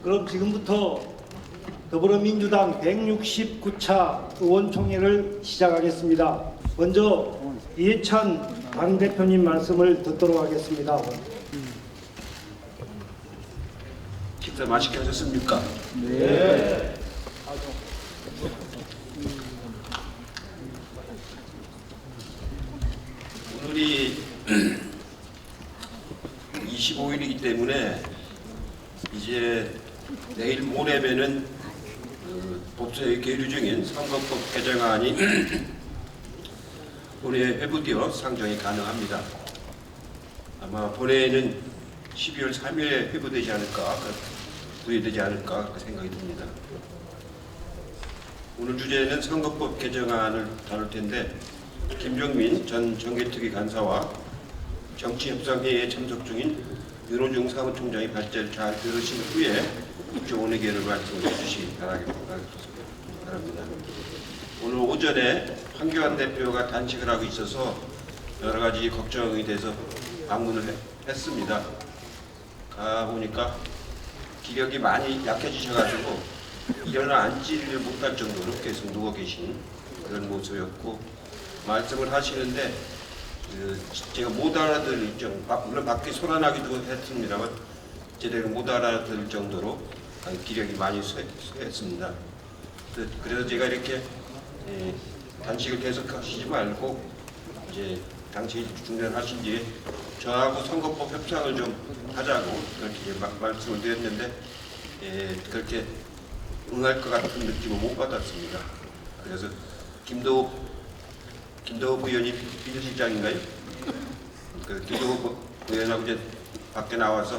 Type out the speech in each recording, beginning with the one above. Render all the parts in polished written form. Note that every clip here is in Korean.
그럼 지금부터 더불어민주당 169차 의원총회를 시작하겠습니다. 먼저 이해찬 당대표님 말씀을 듣도록 하겠습니다. 식사 맛있게 하셨습니까? 네. 오늘이 25일이기 때문에 이제 내일 모레면은 법사위 계류 중인 선거법 개정안이 본회의에 회부되어 상정이 가능합니다. 아마 본회의는 12월 3일에 회부되지 않을까, 부의되지 않을까 생각이 듭니다. 오늘 주제는 선거법 개정안을 다룰 텐데 김종민 전 정개특위 간사와 정치협상회의에 참석 중인 윤호중 사무총장이 발제를 잘 들으신 후에 좋은 의견을 말씀해 주시기 바랍니다. 오늘 오전에 황교안 대표가 단식을 하고 있어서 여러 가지 걱정이 돼서 방문을 했습니다. 가보니까 기력이 많이 약해지셔가지고 일어나 앉지를 못할 정도로 계속 누워 계신 그런 모습이었고, 말씀을 하시는데 제가 못 알아들을 물론 밖에 소란하기도 했습니다만 제대로 못 알아들을 정도로 기력이 많이 쇠했습니다. 그래서 제가 이렇게 단식을 계속 하시지 말고 이제 당시 중단하신 뒤에 저하고 선거법 협상을 좀 하자고 그렇게 말씀을 드렸는데 그렇게 응할 것 같은 느낌을 못 받았습니다. 그래서 김도읍 의원이 비서실장인가요? 그 김도읍 의원하고 이제 밖에 나와서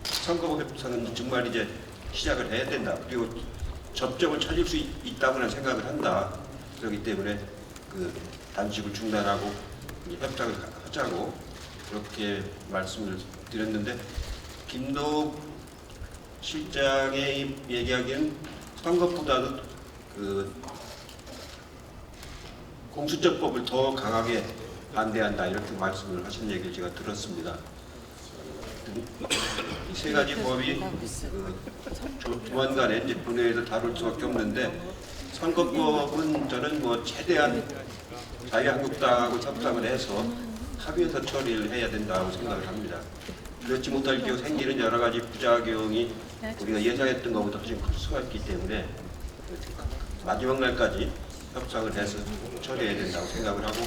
선거법 협상은 정말 이제 시작을 해야 된다. 그리고 접점을 찾을 수 있다고는 생각을 한다. 그렇기 때문에 그 단식을 중단하고 협상을 하자고 그렇게 말씀을 드렸는데, 김도읍 실장의 얘기하기는 선거보다도 그 공수처법을 더 강하게 반대한다 이렇게 말씀을 하신 얘기를 제가 들었습니다. 이 세 가지 법이 조만간에 이제 본회의에서 다룰 수밖에 없는데, 선거법은 저는 최대한 자유한국당하고 협상을 해서 합의해서 처리를 해야 된다고 생각을 합니다. 그렇지 못할 경우 생기는 여러 가지 부작용이 우리가 예상했던 것보다 훨씬 클 수가 있기 때문에 마지막 날까지 협상을 해서 처리해야 된다고 생각을 하고,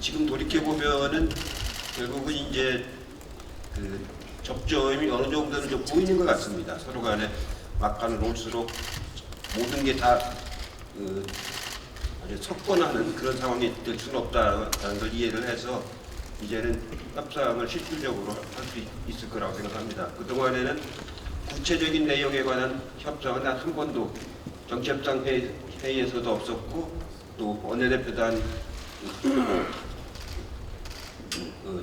지금 돌이켜 보면은 결국은 이제 그 접점이 어느 정도는 좀 보이는 것 같습니다. 서로 간에 막판을 올수록 모든 게 다 아주 석권하는 그런 상황이 될 수는 없다는 걸 이해를 해서 이제는 협상을 실질적으로 할 수 있을 거라고 생각합니다. 그동안에는 구체적인 내용에 관한 협상은 단 한 번도 정치협상 회의에서도 없었고 또 원내대표단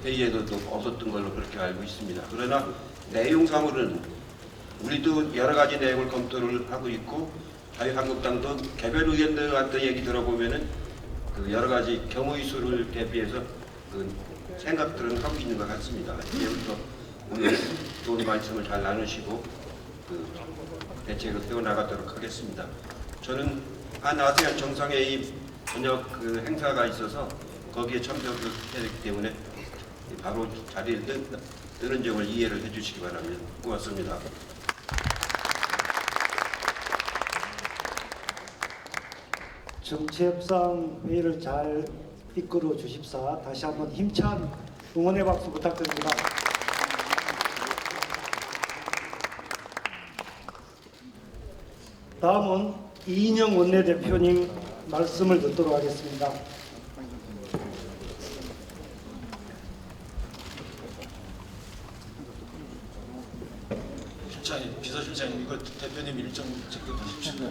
회의에도 없었던 걸로 그렇게 알고 있습니다. 그러나 내용상으로는 우리도 여러 가지 내용을 검토를 하고 있고, 자유한국당도 개별 의견들한테 얘기 들어보면은 그 여러 가지 경우의 수를 대비해서 그 생각들은 하고 있는 것 같습니다. 이제부터 오늘 좋은 말씀을 잘 나누시고 그 대책을 세워나가도록 하겠습니다. 저는 아세안 정상회의 저녁 그 행사가 있어서 거기에 참석을 해야 되기 때문에 바로 자리에 뜨는 점을 이해를 해주시기 바랍니다. 고맙습니다. 정치협상 회의를 잘 이끌어 주십사 다시 한번 힘찬 응원의 박수 부탁드립니다. 다음은 이인영 원내대표님 말씀을 듣도록 하겠습니다. 비서실장님, 이거 대표님 일정 체크하십시오.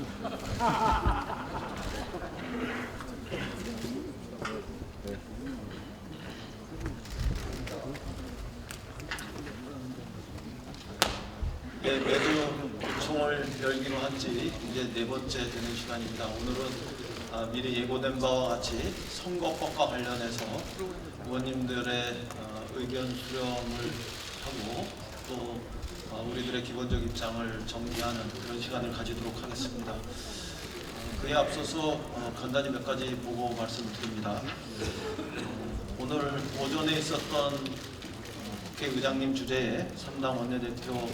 네, 매주 총을 열기로 한 지 이제 네 번째 되는 시간입니다. 오늘은 미리 예고된 바와 같이 선거법과 관련해서 의원님들의 의견 수렴을 하고 또 우리들의 기본적 입장을 정리하는 그런 시간을 가지도록 하겠습니다. 그에 앞서서 간단히 몇 가지 보고 말씀을 드립니다. 오늘 오전에 있었던 국회의장님 주재의 3당 원내대표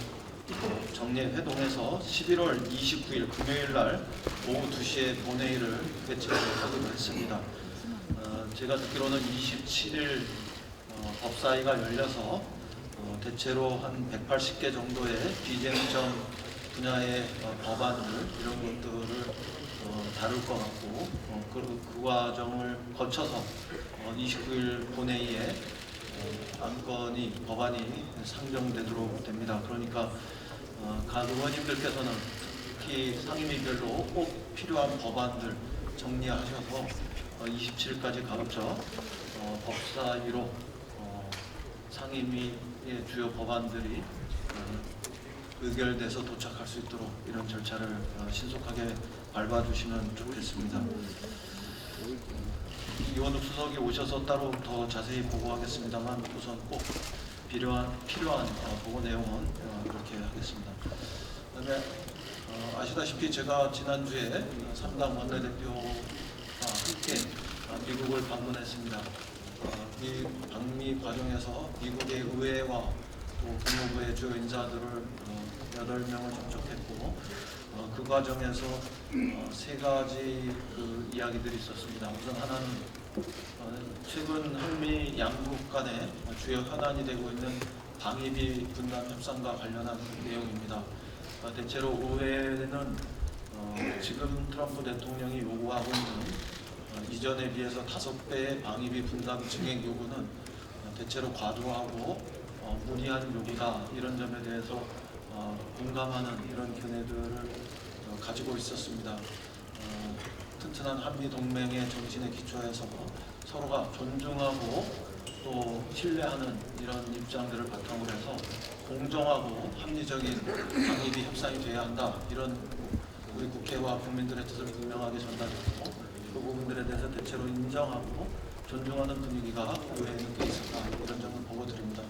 정례회동에서 11월 29일 금요일 날 오후 2시에 본회의를 개최하기로 했습니다. 제가 듣기로는 27일 법사위가 열려서 대체로 한 180개 정도의 비쟁점 분야의 법안들 이런 것들을 다룰 것 같고 그 과정을 거쳐서 29일 본회의에 안건이 법안이 상정되도록 됩니다. 그러니까 각 의원님들께서는 특히 상임위별로 꼭 필요한 법안들 정리하셔서 27일까지 가급적 법사위로 상임위의 주요 법안들이 의결돼서 도착할 수 있도록 이런 절차를 신속하게 밟아주시면 좋겠습니다. 이원욱 수석이 오셔서 따로 더 자세히 보고하겠습니다만 우선 꼭 필요한 보고 내용은 그렇게 하겠습니다. 그다음에 아시다시피 제가 지난주에 3당 원내대표와 함께 미국을 방문했습니다. 이 방미 과정에서 미국의 의회와 또 국무부의 주요 인사들을 8명을 접촉했고 그 과정에서 세 가지 이야기들이 있었습니다. 우선 하나는 최근 한미 양국 간에 주요 현안이 되고 있는 방위비 분담 협상과 관련한 내용입니다. 대체로 의회는 지금 트럼프 대통령이 요구하고 있는 이전에 비해서 5배의 방위비 분담 증액 요구는 대체로 과도하고 무리한 요구다 이런 점에 대해서 공감하는 이런 견해들을 가지고 있었습니다. 튼튼한 한미 동맹의 정신에 기초해서 서로가 존중하고 또 신뢰하는 이런 입장들을 바탕으로 해서 공정하고 합리적인 방위비 협상이 돼야 한다 이런 우리 국회와 국민들의 뜻을 분명하게 전달했고 그 부분들에 대해서 대체로 인정하고 존중하는 분위기가 의회에 느껴 있었다 이런 점을 보고 드립니다.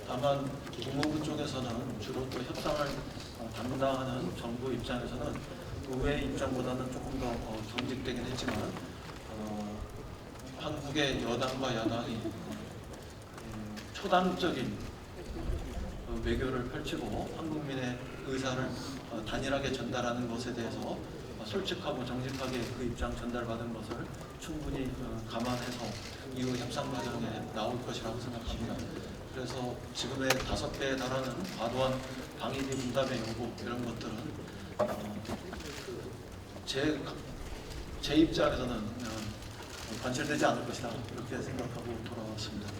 다만 국무부 쪽에서는 주로 또 협상을 담당하는 정부 입장에서는 의회 입장보다는 조금 더 경직되긴 했지만 한국의 여당과 야당이 초당적인 외교를 펼치고 한국민의 의사를 단일하게 전달하는 것에 대해서 솔직하고 정직하게 그 입장 전달받은 것을 충분히 감안해서 이후 협상 과정에 나올 것이라고 생각합니다. 그래서 지금의 5배에 달하는 과도한 방위비 분담의 요구 이런 것들은 제 입장에서는 관철되지 않을 것이다 이렇게 생각하고 돌아왔습니다.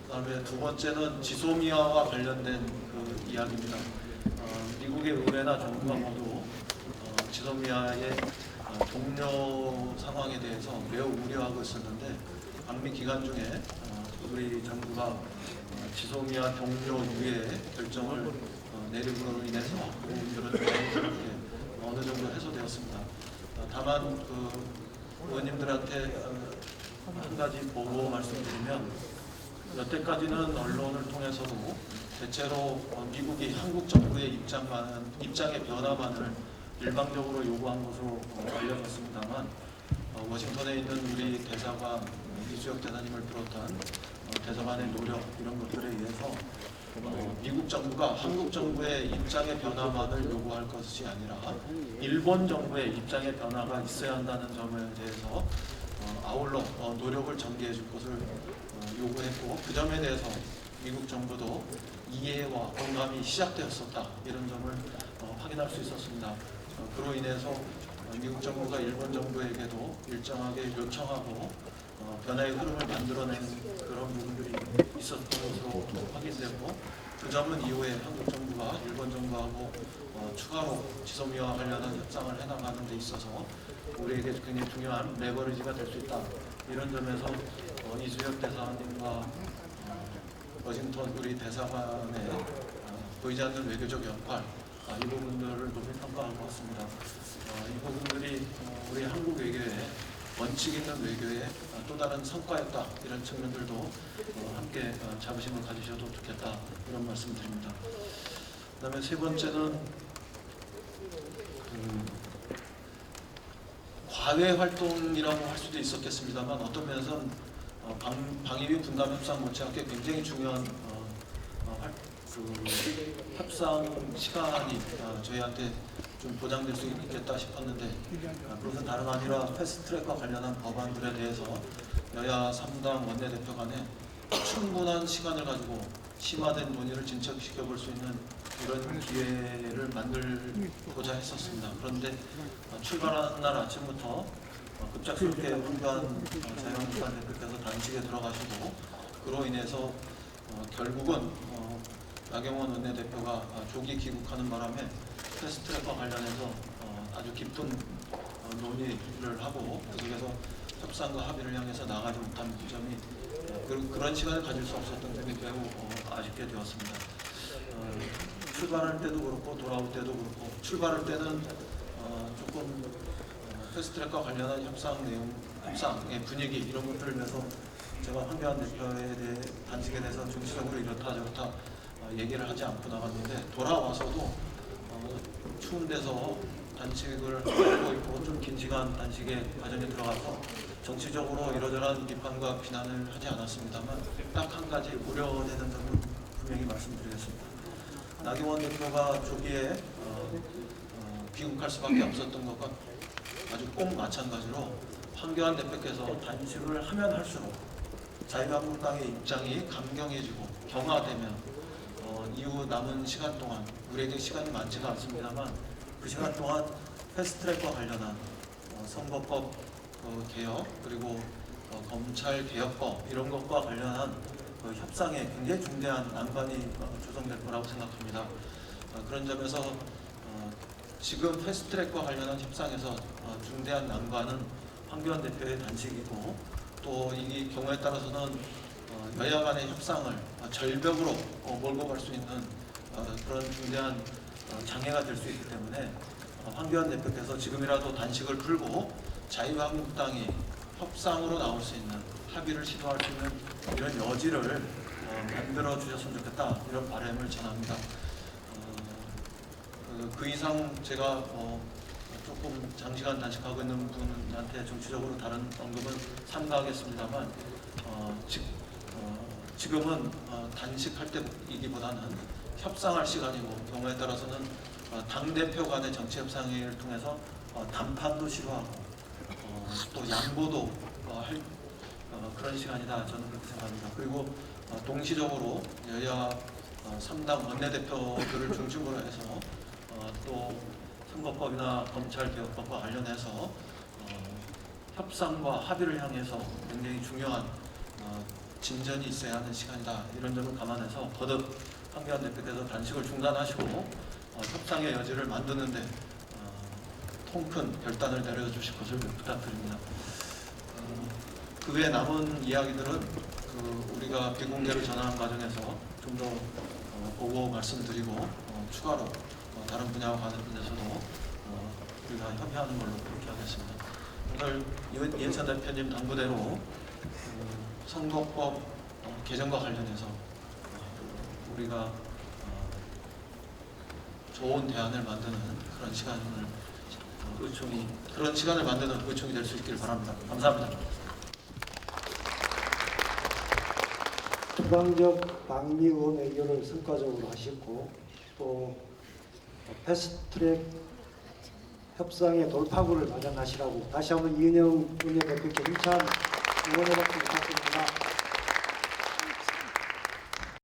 그다음에 두 번째는 지소미아와 관련된 그 이야기입니다. 미국의 의회나 정부가 모두 지소미아의 동료 상황에 대해서 매우 우려하고 있었는데 방미 기간 중에 우리 정부가 지소미아 동료 유예 결정을 내림으로 인해서 그 부분들은 자연스럽게 어느 정도 해소되었습니다. 다만 의원님들한테 한 가지 보고 말씀드리면 여태까지는 언론을 통해서도 대체로 미국이 한국 정부의 입장의 변화만을 일방적으로 요구한 것으로 알려졌습니다만 워싱턴에 있는 우리 대사관 이수혁 대사님을 비롯한 대사관의 노력 이런 것들에 의해서 미국 정부가 한국 정부의 입장의 변화만을 요구할 것이 아니라 일본 정부의 입장의 변화가 있어야 한다는 점에 대해서 아울러 노력을 전개해 줄 것을 요구했고 그 점에 대해서 미국 정부도 이해와 공감이 시작되었었다 이런 점을 확인할 수 있었습니다. 그로 인해서 미국 정부가 일본 정부에게도 일정하게 요청하고 변화의 흐름을 만들어낸 그런 부분들이 있었던 것으로 확인되고 그 점은 이후에 한국 정부가 일본 정부하고 추가로 지소미아와 관련한 협상을 해나가는 데 있어서 우리에게 굉장히 중요한 레버리지가 될 수 있다. 이런 점에서 이수혁 대사님과 워싱턴 우리 대사관의 보이지 않는 외교적 역할 이 부분들을 높이 평가한 것 같습니다. 이 부분들이 우리 한국 외교의 원칙 있는 외교의 또 다른 성과였다 이런 측면들도 함께 자부심을 가지셔도 좋겠다 이런 말씀드립니다. 그다음에 세 번째는 과외 활동이라고 할 수도 있었겠습니다만 어떤 면에서는 방위비 분담 협상 못지않게 굉장히 중요한 협상 시간이 저희한테 좀 보장될 수 있겠다 싶었는데 그것은 다름 아니라 패스트트랙과 관련한 법안들에 대해서 여야 3당 원내대표 간에 충분한 시간을 가지고 심화된 논의를 진척시켜 볼 수 있는 이런 기회를 만들고자 했었습니다. 그런데 출발하는 날 아침부터 급작스럽게 황교안 자유한국당 대표께서 단식에 들어가시고 그로 인해서 결국은 나경원 원내대표가 조기 귀국하는 바람에 패스트트랙과 관련해서 아주 깊은 논의를 하고 계속해서 협상과 합의를 향해서 나가지 못한 점이 그런 시간을 가질 수 없었던 점이 매우 아쉽게 되었습니다. 출발할 때도 그렇고 돌아올 때도 그렇고 출발할 때는 조금 패스트트랙과 관련한 협상의 분위기 이런 것들을 위해서 제가 황교안 대표에 대해 단식에 대해서 정치적으로 이렇다 저렇다 얘기를 하지 않고 나갔는데 돌아와서도 추운 데서 단식을 하고 있고 좀 긴 시간 단식의 과정에 들어가서 정치적으로 이러저러한 비판과 비난을 하지 않았습니다만 딱 한 가지 우려되는 점은 분명히 말씀드리겠습니다. 나경원 대표가 조기에 귀국할 수밖에 없었던 것과 아주 꼭 마찬가지로 황교안 대표께서 단식을 하면 할수록 자유한국당의 입장이 강경해지고 경화되면 이후 남은 시간 동안 우리에게 시간이 많지가 않습니다만 그 시간 동안 패스트트랙과 관련한 선거법 개혁 그리고 검찰 개혁법 이런 것과 관련한 협상에 굉장히 중대한 난관이 조성될 거라고 생각합니다. 그런 점에서 지금 패스트트랙과 관련한 협상에서 중대한 난관은 황교안 대표의 단식이고 또 이 경우에 따라서는 여야 간의 협상을 절벽으로 몰고 갈 수 있는 그런 중대한 장애가 될 수 있기 때문에 황교안 대표께서 지금이라도 단식을 풀고 자유한국당이 협상으로 나올 수 있는 합의를 시도할 수 있는 이런 여지를 만들어 주셨으면 좋겠다 이런 바람을 전합니다. 그 이상 제가 조금 장시간 단식하고 있는 분한테 정치적으로 다른 언급은 삼가하겠습니다만 지금은 단식할 때이기보다는 협상할 시간이고 경우에 따라서는 당대표 간의 정치 협상을 통해서 담판도 시도하고 또 양보도 할 그런 시간이다 저는 그렇게 생각합니다. 그리고 동시적으로 여야 3당 원내대표들을 중심으로 해서 또 선거법이나 검찰개혁법과 관련해서 협상과 합의를 향해서 굉장히 중요한 진전이 있어야 하는 시간이다 이런 점을 감안해서 거듭 황교안 대표께서 단식을 중단하시고 협상의 여지를 만드는데 통큰 결단을 내려주실 것을 부탁드립니다. 그 외에 남은 이야기들은 우리가 비공개로 전환한 과정에서 좀 더 보고 말씀드리고 추가로 다른 분야와 관련해서도 우리가 협의하는 걸로 그렇게 하겠습니다. 오늘 이해찬 대표님 당부대로 선거법 개정과 관련해서 우리가 좋은 대안을 만드는 그런 시간을 만드는 의총이 될 수 있길 바랍니다. 감사합니다. 추방적 방미 의원 외교를 성과적으로 하셨고 또 패스트트랙 협상의 돌파구를 마련하시라고 다시 한번 이은영 원내대표께 힘찬 응원의 박수 부탁드립니다.